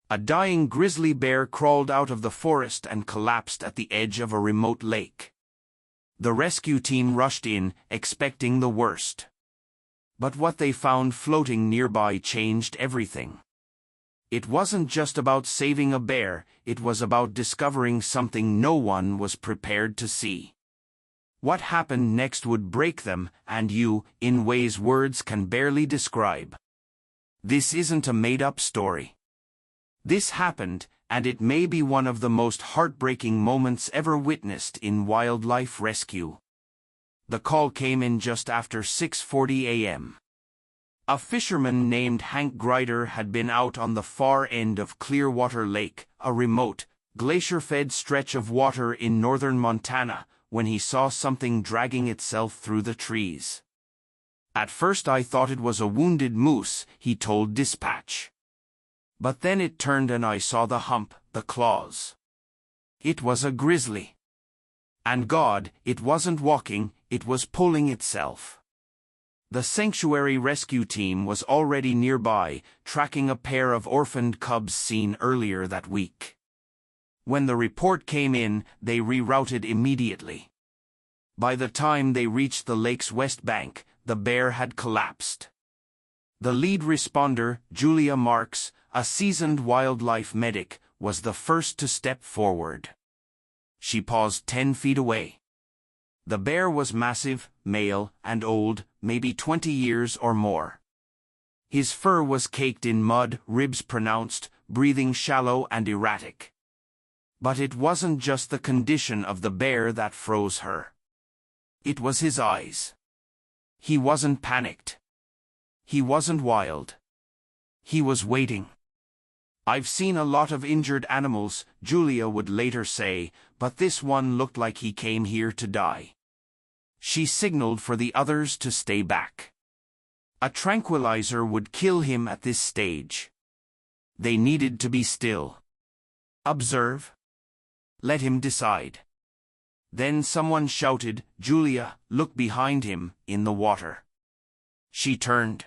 A dying grizzly bear crawled out of the forest and collapsed at the edge of a remote lake. The rescue team rushed in, expecting the worst. But what they found floating nearby changed everything. It wasn't just about saving a bear, it was about discovering something no one was prepared to see. What happened next would break them and you in ways words can barely describe. This isn't a made-up story. This happened, and it may be one of the most heartbreaking moments ever witnessed in wildlife rescue. The call came in just after 6:40 a.m. A fisherman named Hank Grider had been out on the far end of Clearwater Lake, a remote, glacier-fed stretch of water in northern Montana, when he saw something dragging itself through the trees. "At first I thought it was a wounded moose," he told dispatch. "But then it turned and I saw the hump, the claws. It was a grizzly. And God, it wasn't walking, it was pulling itself." The sanctuary rescue team was already nearby, tracking a pair of orphaned cubs seen earlier that week. When the report came in, they rerouted immediately. By the time they reached the lake's west bank, the bear had collapsed. The lead responder, Julia Marks, a seasoned wildlife medic, was the first to step forward. She paused 10 feet away. The bear was massive, male, and old, maybe 20 years or more. His fur was caked in mud, ribs pronounced, breathing shallow and erratic. But it wasn't just the condition of the bear that froze her. It was his eyes. He wasn't panicked. He wasn't wild. He was waiting. "I've seen a lot of injured animals," Julia would later say, "but this one looked like he came here to die." She signaled for the others to stay back. A tranquilizer would kill him at this stage. They needed to be still. Observe. Let him decide. Then someone shouted, "Julia, look behind him, in the water." She turned.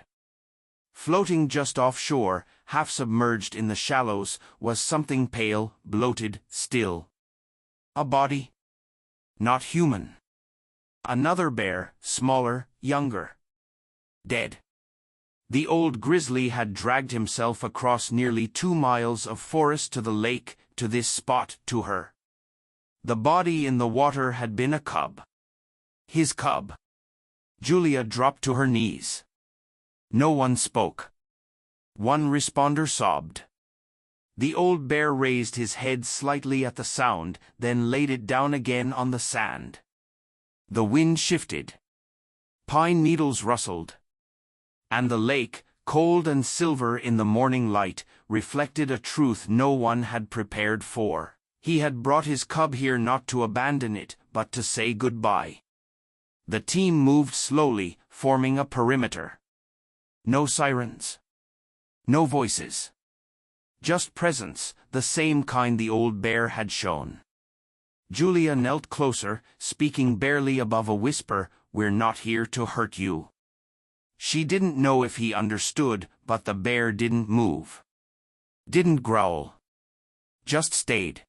Floating just offshore, half submerged in the shallows, was something pale, bloated, still. A body. Not human. Another bear, smaller, younger. Dead. The old grizzly had dragged himself across nearly 2 miles of forest to the lake, to this spot, to her. The body in the water had been a cub. His cub. Julia dropped to her knees. No one spoke. One responder sobbed. The old bear raised his head slightly at the sound, then laid it down again on the sand. The wind shifted. Pine needles rustled. And the lake, cold and silver in the morning light, reflected a truth no one had prepared for. He had brought his cub here not to abandon it, but to say goodbye. The team moved slowly, forming a perimeter. No sirens. No voices. Just presence, the same kind the old bear had shown. Julia knelt closer, speaking barely above a whisper, "We're not here to hurt you." She didn't know if he understood, but the bear didn't move. Didn't growl. Just stayed.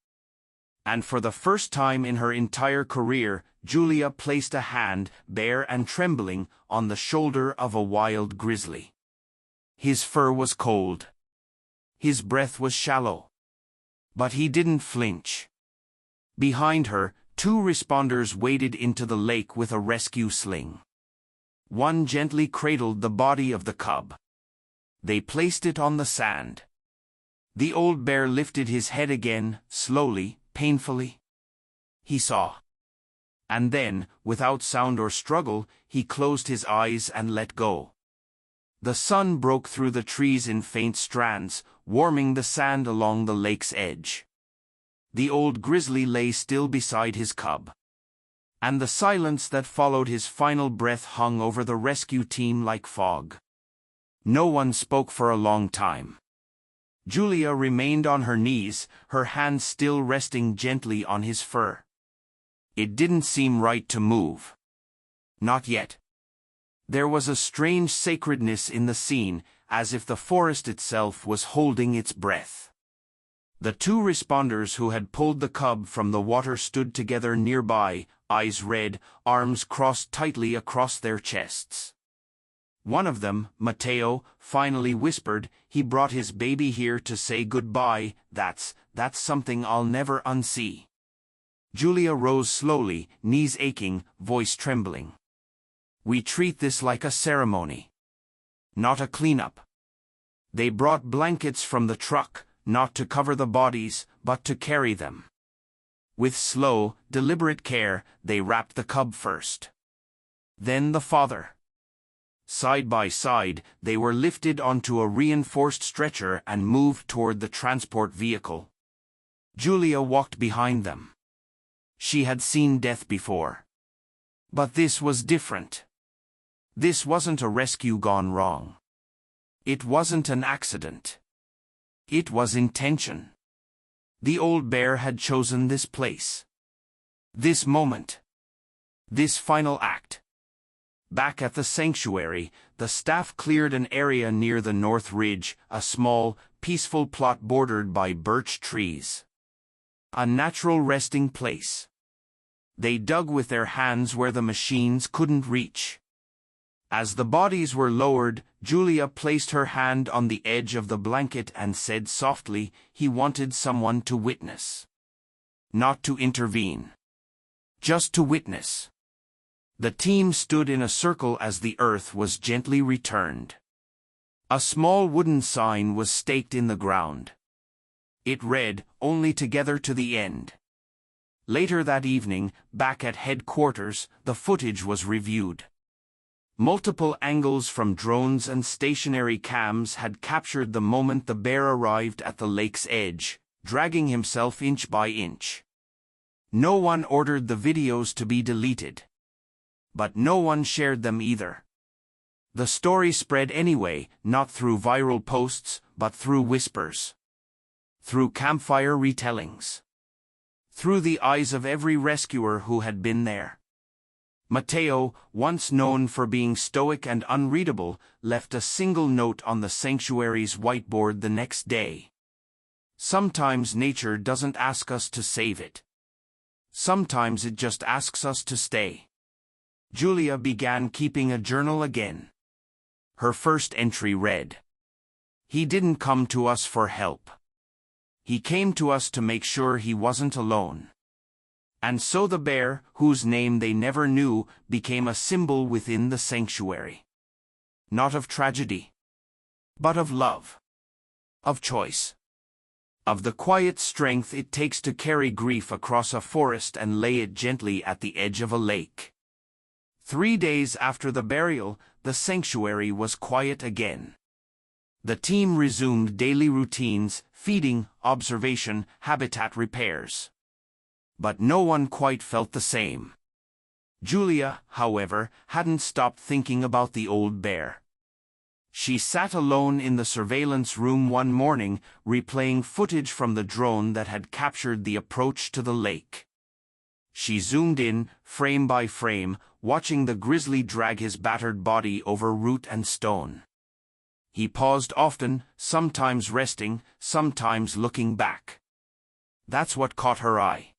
And for the first time in her entire career, Julia placed a hand, bare and trembling, on the shoulder of a wild grizzly. His fur was cold. His breath was shallow. But he didn't flinch. Behind her, 2 responders waded into the lake with a rescue sling. One gently cradled the body of the cub. They placed it on the sand. The old bear lifted his head again, slowly, painfully. He saw. And then, without sound or struggle, he closed his eyes and let go. The sun broke through the trees in faint strands, warming the sand along the lake's edge. The old grizzly lay still beside his cub. And the silence that followed his final breath hung over the rescue team like fog. No one spoke for a long time. Julia remained on her knees, her hands still resting gently on his fur. It didn't seem right to move. Not yet. There was a strange sacredness in the scene, as if the forest itself was holding its breath. The two responders who had pulled the cub from the water stood together nearby, eyes red, arms crossed tightly across their chests. One of them, Matteo, finally whispered, "He brought his baby here to say goodbye. That's something I'll never unsee." Julia rose slowly, knees aching, voice trembling. "We treat this like a ceremony. Not a cleanup. They brought blankets from the truck, not to cover the bodies, but to carry them. With slow, deliberate care, they wrapped the cub first. Then the father. Side by side, they were lifted onto a reinforced stretcher and moved toward the transport vehicle. Julia walked behind them. She had seen death before. But this was different. This wasn't a rescue gone wrong. It wasn't an accident. It was intention. The old bear had chosen this place. This moment. This final act. Back at the sanctuary, the staff cleared an area near the north ridge, a small, peaceful plot bordered by birch trees. A natural resting place. They dug with their hands where the machines couldn't reach. As the bodies were lowered, Julia placed her hand on the edge of the blanket and said softly, "He wanted someone to witness. Not to intervene. Just to witness." The team stood in a circle as the earth was gently returned. A small wooden sign was staked in the ground. It read, "Only together to the end." Later that evening, back at headquarters, the footage was reviewed. Multiple angles from drones and stationary cams had captured the moment the bear arrived at the lake's edge, dragging himself inch by inch. No one ordered the videos to be deleted. But no one shared them either. The story spread anyway, not through viral posts, but through whispers. Through campfire retellings. Through the eyes of every rescuer who had been there. Matteo, once known for being stoic and unreadable, left a single note on the sanctuary's whiteboard the next day. Sometimes nature doesn't ask us to save it. Sometimes it just asks us to stay. Julia began keeping a journal again. Her first entry read, "He didn't come to us for help. He came to us to make sure he wasn't alone." And so the bear, whose name they never knew, became a symbol within the sanctuary. Not of tragedy, but of love. Of choice. Of the quiet strength it takes to carry grief across a forest and lay it gently at the edge of a lake. 3 days after the burial, the sanctuary was quiet again. The team resumed daily routines, feeding, observation, habitat repairs. But no one quite felt the same. Julia, however, hadn't stopped thinking about the old bear. She sat alone in the surveillance room one morning, replaying footage from the drone that had captured the approach to the lake. She zoomed in, frame by frame, watching the grizzly drag his battered body over root and stone. He paused often, sometimes resting, sometimes looking back. That's what caught her eye.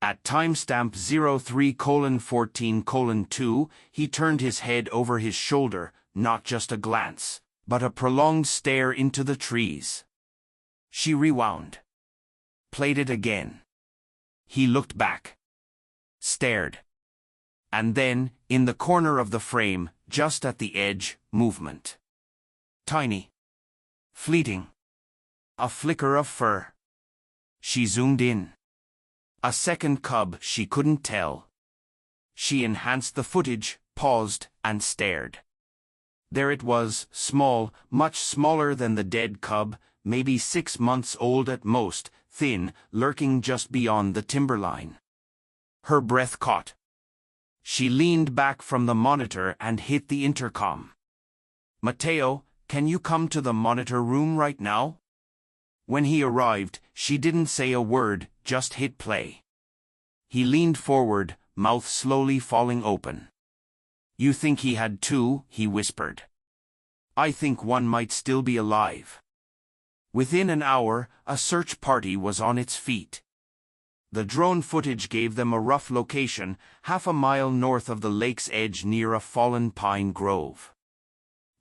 At timestamp 03:14:2, he turned his head over his shoulder, not just a glance, but a prolonged stare into the trees. She rewound. Played it again. He looked back. Stared. And then, in the corner of the frame, just at the edge, movement. Tiny. Fleeting. A flicker of fur. She zoomed in. A second cub, she couldn't tell. She enhanced the footage, paused, and stared. There it was, small, much smaller than the dead cub, maybe 6 months old at most, thin, lurking just beyond the timberline. Her breath caught. She leaned back from the monitor and hit the intercom. "Matteo, can you come to the monitor room right now?" When he arrived, she didn't say a word, just hit play. He leaned forward, mouth slowly falling open. "You think he had two?" he whispered. "I think one might still be alive." Within an hour, a search party was on its feet. The drone footage gave them a rough location, half a mile north of the lake's edge near a fallen pine grove.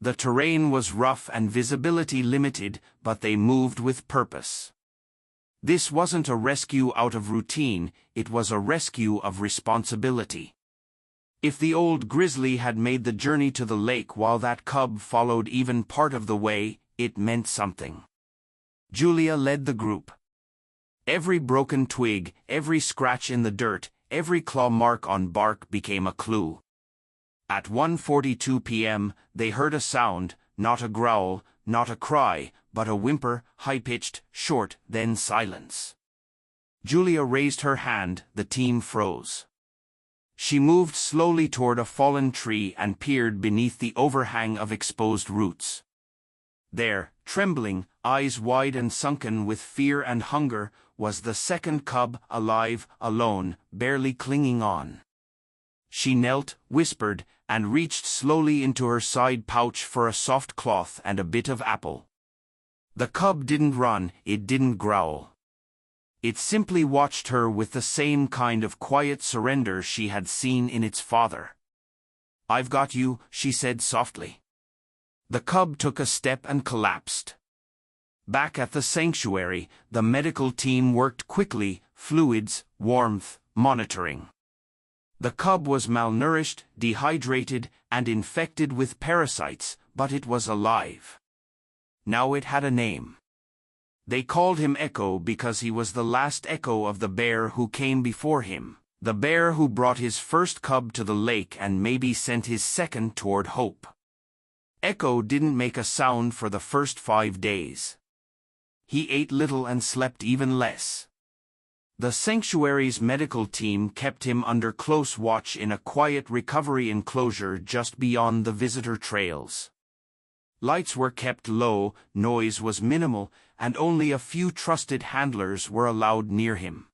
The terrain was rough and visibility limited, but they moved with purpose. This wasn't a rescue out of routine, it was a rescue of responsibility. If the old Grizzly had made the journey to the lake while that cub followed even part of the way, it meant something. Julia led the group. Every broken twig, every scratch in the dirt, every claw mark on bark became a clue. At 1:42 p.m., they heard a sound, not a growl, not a cry, but a whimper, high-pitched, short, then silence. Julia raised her hand, the team froze. She moved slowly toward a fallen tree and peered beneath the overhang of exposed roots. There, trembling, eyes wide and sunken with fear and hunger, was the second cub, alive, alone, barely clinging on. She knelt, whispered, and reached slowly into her side pouch for a soft cloth and a bit of apple. The cub didn't run, it didn't growl. It simply watched her with the same kind of quiet surrender she had seen in its father. "I've got you," she said softly. The cub took a step and collapsed. Back at the sanctuary, the medical team worked quickly, fluids, warmth, monitoring. The cub was malnourished, dehydrated, and infected with parasites, but it was alive. Now it had a name. They called him Echo because he was the last echo of the bear who came before him, the bear who brought his first cub to the lake and maybe sent his second toward hope. Echo didn't make a sound for the first 5 days. He ate little and slept even less. The sanctuary's medical team kept him under close watch in a quiet recovery enclosure just beyond the visitor trails. Lights were kept low, noise was minimal, and only a few trusted handlers were allowed near him.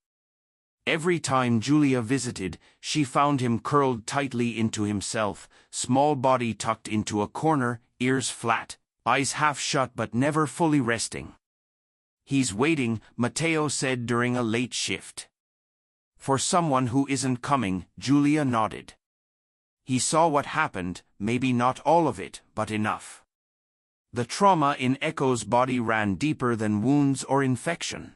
Every time Julia visited, she found him curled tightly into himself, small body tucked into a corner, ears flat, eyes half shut but never fully resting. "He's waiting," Matteo said during a late shift. "For someone who isn't coming," Julia nodded. He saw what happened, maybe not all of it, but enough. The trauma in Echo's body ran deeper than wounds or infection.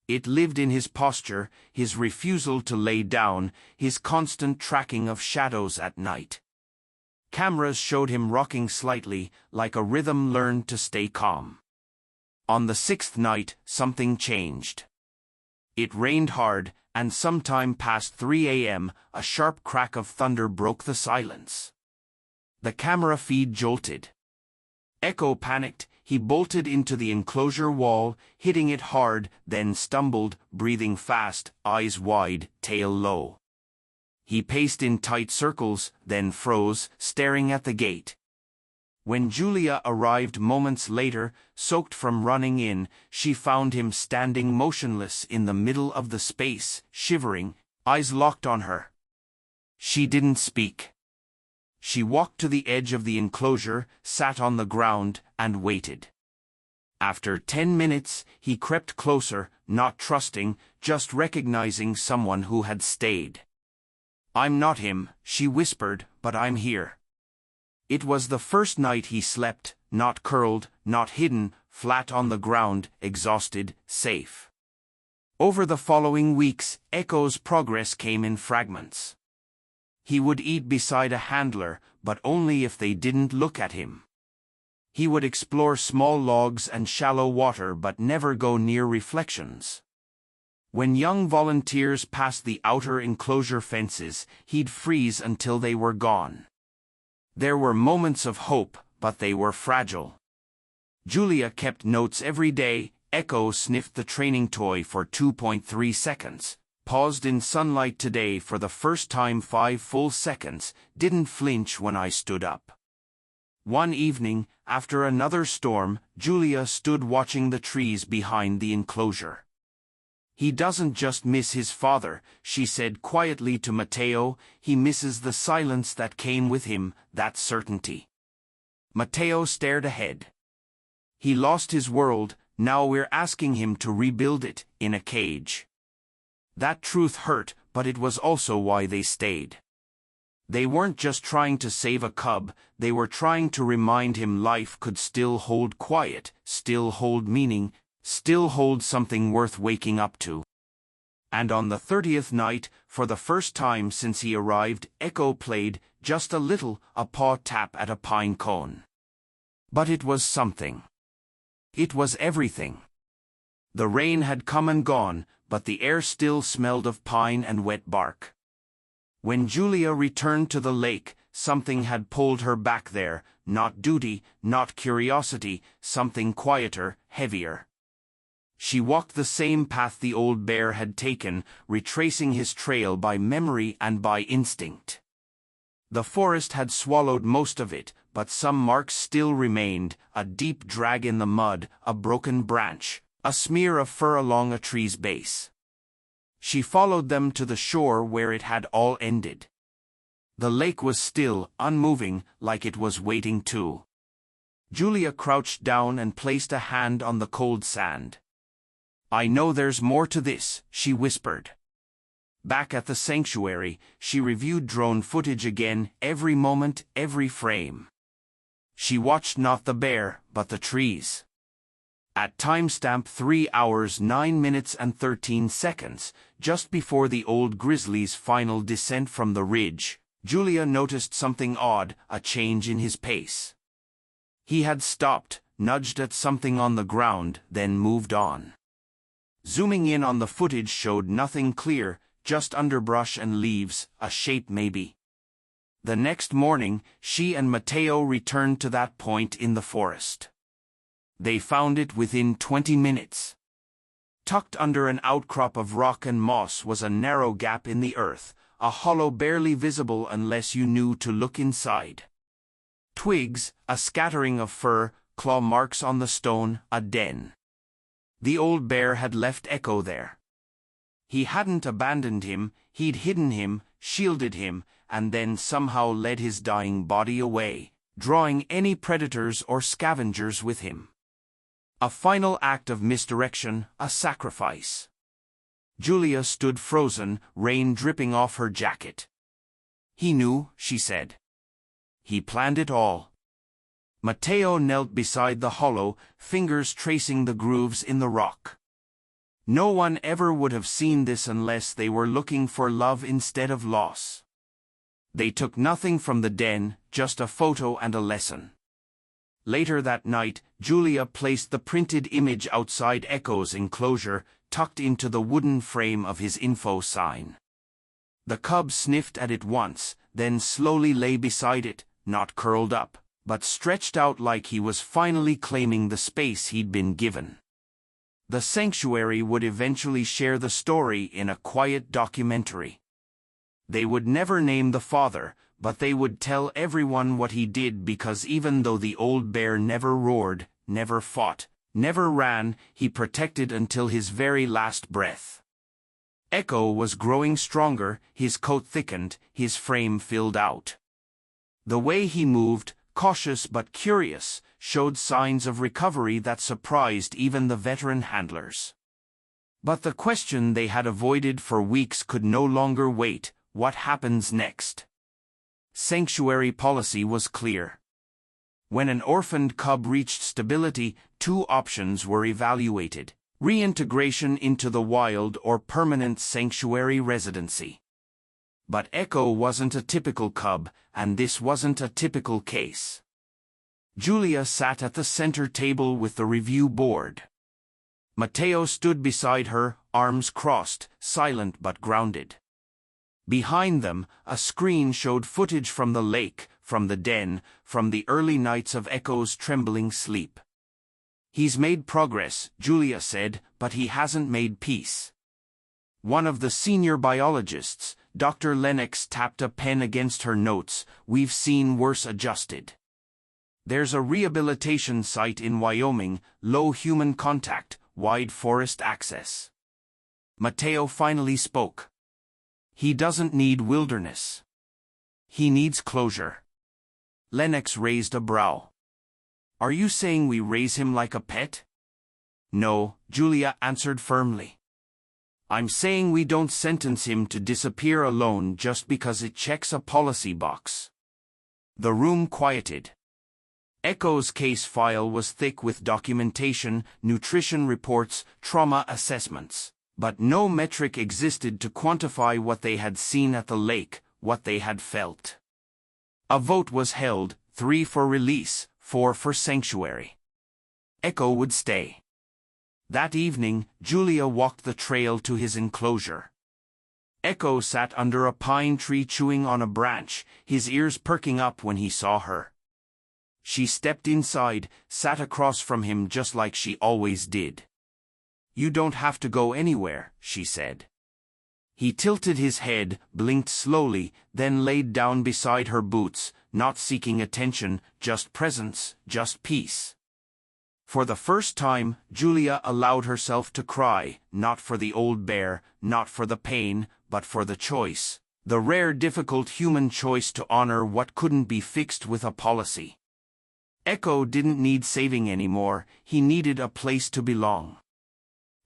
It lived in his posture, his refusal to lay down, his constant tracking of shadows at night. Cameras showed him rocking slightly, like a rhythm learned to stay calm. On the 6th night, something changed. It rained hard, and sometime past 3 a.m., a sharp crack of thunder broke the silence. The camera feed jolted. Echo panicked. He bolted into the enclosure wall, hitting it hard, then stumbled, breathing fast, eyes wide, tail low. He paced in tight circles, then froze, staring at the gate. When Julia arrived moments later, soaked from running in, she found him standing motionless in the middle of the space, shivering, eyes locked on her. She didn't speak. She walked to the edge of the enclosure, sat on the ground, and waited. After 10 minutes, he crept closer, not trusting, just recognizing someone who had stayed. "I'm not him," she whispered, "but I'm here." It was the first night he slept, not curled, not hidden, flat on the ground, exhausted, safe. Over the following weeks, Echo's progress came in fragments. He would eat beside a handler, but only if they didn't look at him. He would explore small logs and shallow water but never go near reflections. When young volunteers passed the outer enclosure fences, he'd freeze until they were gone. There were moments of hope, but they were fragile. Julia kept notes every day. Echo sniffed the training toy for 2.3 seconds. Paused in sunlight today for the first time 5 full seconds, didn't flinch when I stood up. One evening, after another storm, Julia stood watching the trees behind the enclosure. "He doesn't just miss his father," she said quietly to Matteo, "he misses the silence that came with him, that certainty." Matteo stared ahead. He lost his world, Now we're asking him to rebuild it, in a cage. That truth hurt, but it was also why they stayed. They weren't just trying to save a cub, they were trying to remind him life could still hold quiet, still hold meaning, still hold something worth waking up to. And on the 30th night, for the first time since he arrived, Echo played, just a little, a paw tap at a pine cone. But it was something. It was everything. The rain had come and gone, but the air still smelled of pine and wet bark. When Julia returned to the lake, something had pulled her back there, not duty, not curiosity, something quieter, heavier. She walked the same path the old bear had taken, retracing his trail by memory and by instinct. The forest had swallowed most of it, but some marks still remained, a deep drag in the mud, a broken branch, a smear of fur along a tree's base. She followed them to the shore where it had all ended. The lake was still, unmoving, like it was waiting too. Julia crouched down and placed a hand on the cold sand. "I know there's more to this," she whispered. Back at the sanctuary, she reviewed drone footage again, every moment, every frame. She watched not the bear, but the trees. At timestamp 3 hours 9 minutes and 13 seconds, just before the old grizzly's final descent from the ridge, Julia noticed something odd, a change in his pace. He had stopped, nudged at something on the ground, then moved on. Zooming in on the footage showed nothing clear, just underbrush and leaves, a shape maybe. The next morning, she and Matteo returned to that point in the forest. They found it within 20 minutes. Tucked under an outcrop of rock and moss was a narrow gap in the earth, a hollow barely visible unless you knew to look inside. Twigs, a scattering of fur, claw marks on the stone, a den. The old bear had left Echo there. He hadn't abandoned him, he'd hidden him, shielded him, and then somehow led his dying body away, drawing any predators or scavengers with him. A final act of misdirection, a sacrifice. Julia stood frozen, rain dripping off her jacket. "He knew," she said. "He planned it all." Matteo knelt beside the hollow, fingers tracing the grooves in the rock. No one ever would have seen this unless they were looking for love instead of loss. They took nothing from the den, just a photo and a lesson. Later that night, Julia placed the printed image outside Echo's enclosure, tucked into the wooden frame of his info sign. The cub sniffed at it once, then slowly lay beside it, not curled up, but stretched out like he was finally claiming the space he'd been given. The sanctuary would eventually share the story in a quiet documentary. They would never name the father, but they would tell everyone what he did because even though the old bear never roared, never fought, never ran, he protected until his very last breath. Echo was growing stronger, his coat thickened, his frame filled out. The way he moved, cautious but curious, showed signs of recovery that surprised even the veteran handlers. But the question they had avoided for weeks could no longer wait: what happens next? Sanctuary policy was clear. When an orphaned cub reached stability, 2 options were evaluated: reintegration into the wild or permanent sanctuary residency. But Echo wasn't a typical cub, and this wasn't a typical case. Julia sat at the center table with the review board. Matteo stood beside her, arms crossed, silent but grounded. Behind them, a screen showed footage from the lake, from the den, from the early nights of Echo's trembling sleep. "He's made progress," Julia said, "but he hasn't made peace." One of the senior biologists, Dr. Lennox, tapped a pen against her notes. "We've seen worse adjusted. There's a rehabilitation site in Wyoming, low human contact, wide forest access." Matteo finally spoke. "He doesn't need wilderness. He needs closure." Lennox raised a brow. "Are you saying we raise him like a pet?" No, Julia answered firmly. I'm saying we don't sentence him to disappear alone just because it checks a policy box. The room quieted. Echo's case file was thick with documentation, nutrition reports, trauma assessments. But no metric existed to quantify what they had seen at the lake, what they had felt. A vote was held, 3 for release, 4 for sanctuary. Echo would stay. That evening, Julia walked the trail to his enclosure. Echo sat under a pine tree chewing on a branch, his ears perking up when he saw her. She stepped inside, sat across from him just like she always did. You don't have to go anywhere, she said. He tilted his head, blinked slowly, then laid down beside her boots, not seeking attention, just presence, just peace. For the first time, Julia allowed herself to cry, not for the old bear, not for the pain, but for the choice. The rare difficult human choice to honor what couldn't be fixed with a policy. Echo didn't need saving anymore, he needed a place to belong.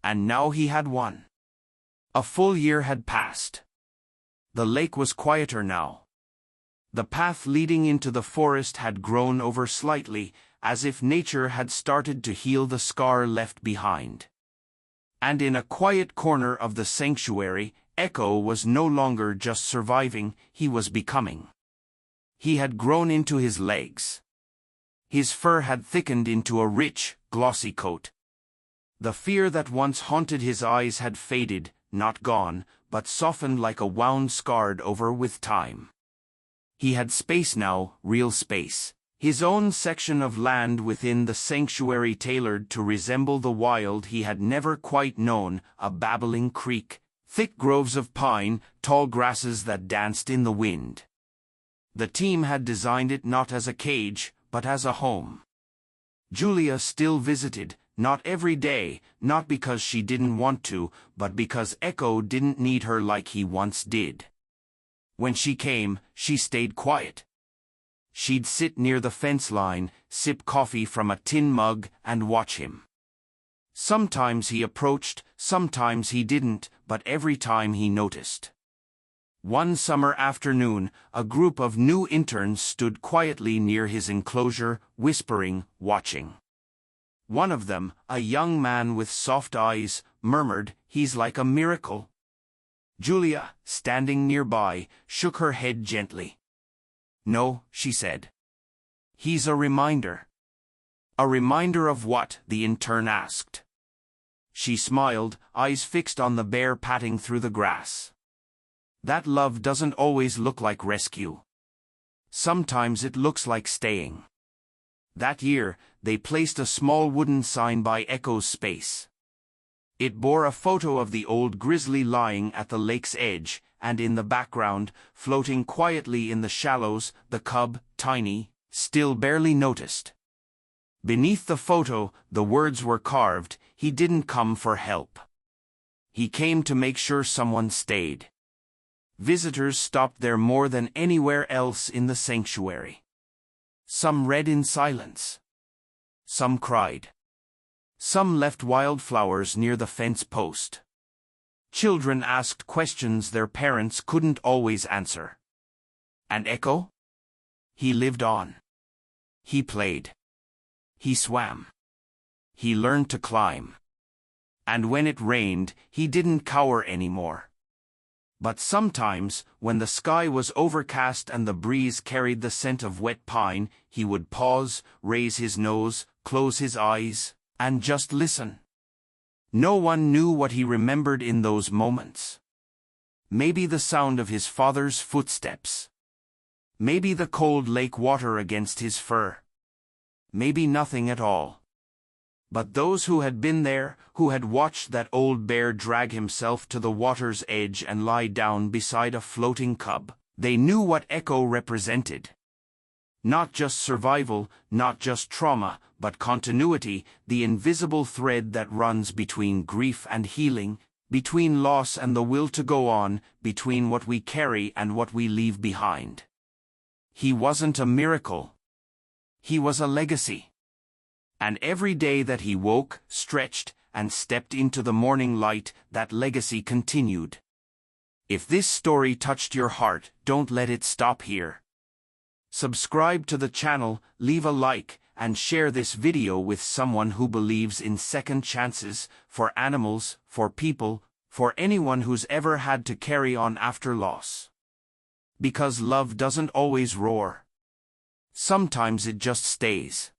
And now he had one. A full year had passed. The lake was quieter now. The path leading into the forest had grown over slightly, as if nature had started to heal the scar left behind. And in a quiet corner of the sanctuary, Echo was no longer just surviving, he was becoming. He had grown into his legs. His fur had thickened into a rich, glossy coat. The fear that once haunted his eyes had faded, not gone, but softened like a wound scarred over with time. He had space now, real space. His own section of land within the sanctuary tailored to resemble the wild he had never quite known, a babbling creek, thick groves of pine, tall grasses that danced in the wind. The team had designed it not as a cage, but as a home. Julia still visited, not every day, not because she didn't want to, but because Echo didn't need her like he once did. When she came, she stayed quiet. She'd sit near the fence line, sip coffee from a tin mug, and watch him. Sometimes he approached, sometimes he didn't, but every time he noticed. One summer afternoon, a group of new interns stood quietly near his enclosure, whispering, watching. One of them, a young man with soft eyes, murmured, "He's like a miracle." Julia, standing nearby, shook her head gently. "No," she said. "He's a reminder." "A reminder of what?" the intern asked. She smiled, eyes fixed on the bear patting through the grass. "That love doesn't always look like rescue. Sometimes it looks like staying." That year, they placed a small wooden sign by Echo's space. It bore a photo of the old Grizzly lying at the lake's edge, and in the background, floating quietly in the shallows, the cub, tiny, still barely noticed. Beneath the photo, the words were carved, "He didn't come for help. He came to make sure someone stayed." Visitors stopped there more than anywhere else in the sanctuary. Some read in silence. Some cried. Some left wildflowers near the fence post. Children asked questions their parents couldn't always answer. And Echo? He lived on. He played. He swam. He learned to climb. And when it rained, he didn't cower anymore. But sometimes, when the sky was overcast and the breeze carried the scent of wet pine, he would pause, raise his nose, close his eyes, and just listen. No one knew what he remembered in those moments. Maybe the sound of his father's footsteps. Maybe the cold lake water against his fur. Maybe nothing at all. But those who had been there, who had watched that old bear drag himself to the water's edge and lie down beside a floating cub, they knew what Echo represented. Not just survival, not just trauma, but continuity, the invisible thread that runs between grief and healing, between loss and the will to go on, between what we carry and what we leave behind. He wasn't a miracle. He was a legacy. And every day that he woke, stretched, and stepped into the morning light, that legacy continued. If this story touched your heart, don't let it stop here. Subscribe to the channel, leave a like, and share this video with someone who believes in second chances, for animals, for people, for anyone who's ever had to carry on after loss. Because love doesn't always roar. Sometimes it just stays.